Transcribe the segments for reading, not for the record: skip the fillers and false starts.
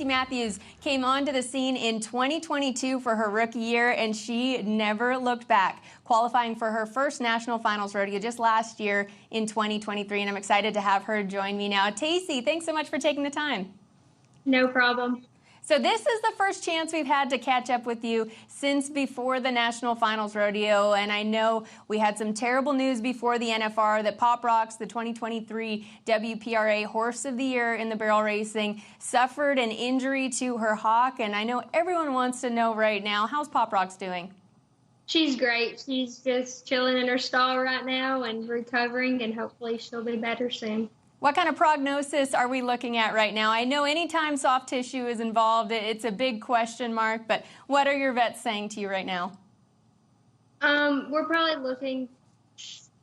Taycie Matthews came onto the scene in 2022 for her rookie year, and she never looked back, qualifying for her first national finals rodeo just last year in 2023, and I'm excited to have her join me now. Taycie, thanks so much for taking the time. No problem. So this is the first chance we've had to catch up with you since before the National Finals Rodeo, and I know we had some terrible news before the NFR that Pop Rocks, the 2023 WPRA Horse of the Year in the barrel racing, suffered an injury to her hock, and I know everyone wants to know right now, how's Pop Rocks doing? She's great. She's just chilling in her stall right now and recovering, and hopefully she'll be better soon. What kind of prognosis are we looking at right now? I know anytime soft tissue is involved, it's a big question mark, but what are your vets saying to you right now? We're probably looking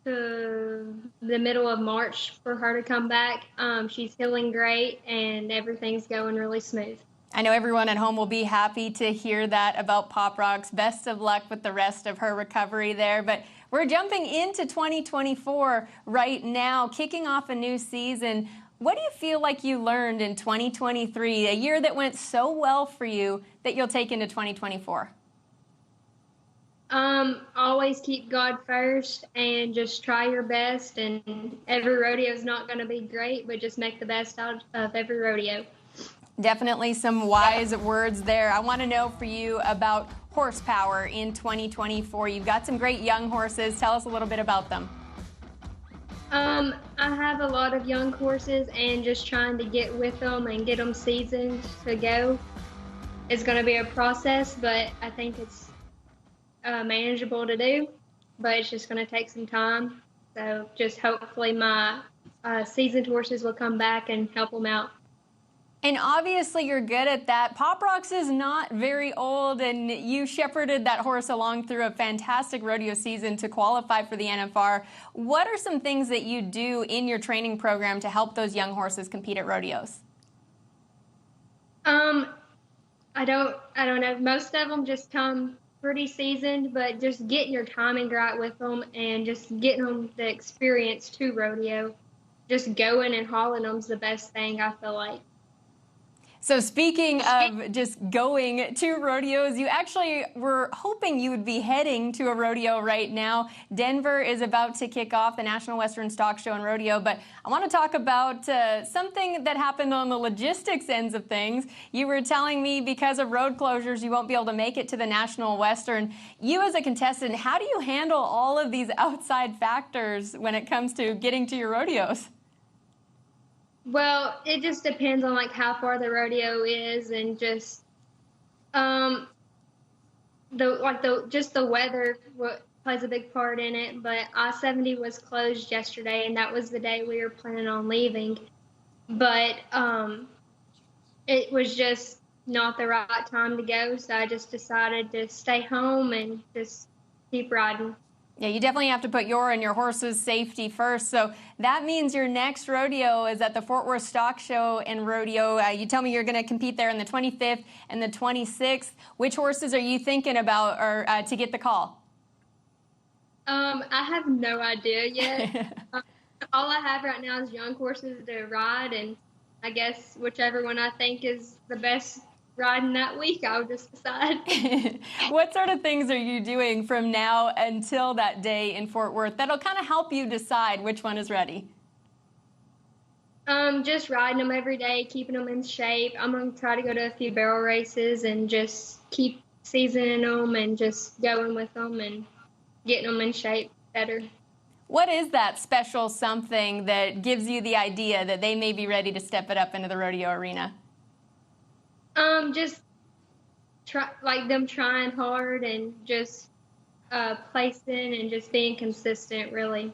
to the middle of March for her to come back. She's healing great, and everything's going really smooth. I know everyone at home will be happy to hear that about Pop Rocks. Best of luck with the rest of her recovery there. But we're jumping into 2024 right now, kicking off a new season. What do you feel like you learned in 2023, a year that went so well for you, that you'll take into 2024? Always keep God first and just try your best. And every rodeo is not going to be great, but just make the best out of every rodeo. Definitely some wise words there. I want to know for you about horsepower in 2024. You've got some great young horses. Tell us a little bit about them. I have a lot of young horses, and just trying to get with them and get them seasoned to go is going to be a process, but I think it's manageable to do, but it's just going to take some time. So just hopefully my seasoned horses will come back and help them out. And obviously you're good at that. Pop Rocks is not very old, and you shepherded that horse along through a fantastic rodeo season to qualify for the NFR. What are some things that you do in your training program to help those young horses compete at rodeos? I don't know. Most of them just come pretty seasoned, but just getting your timing right with them and just getting them the experience to rodeo. Just going and hauling them's the best thing, I feel like. So speaking of just going to rodeos, you actually were hoping you would be heading to a rodeo right now. Denver is about to kick off the National Western Stock Show and Rodeo, but I want to talk about something that happened on the logistics ends of things. You were telling me because of road closures, you won't be able to make it to the National Western. You as a contestant, how do you handle all of these outside factors when it comes to getting to your rodeos? Well, it just depends on like how far the rodeo is, and just the weather plays a big part in it. But I-70 was closed yesterday, and that was the day we were planning on leaving. But it was just not the right time to go, so I just decided to stay home and just keep riding. Yeah, you definitely have to put your and your horse's safety first. So that means your next rodeo is at the Fort Worth Stock Show and Rodeo. You tell me you're going to compete there on the 25th and the 26th. Which horses are you thinking about or to get the call? I have no idea yet. All I have right now is young horses to ride, and I guess whichever one I think is the best riding that week, I'll just decide. What sort of things are you doing from now until that day in Fort Worth that'll kind of help you decide which one is ready? Just riding them every day, keeping them in shape. I'm going to try to go to a few barrel races and just keep seasoning them and just going with them and getting them in shape better. What is that special something that gives you the idea that they may be ready to step it up into the rodeo arena? Just them trying hard and just placing and just being consistent, really.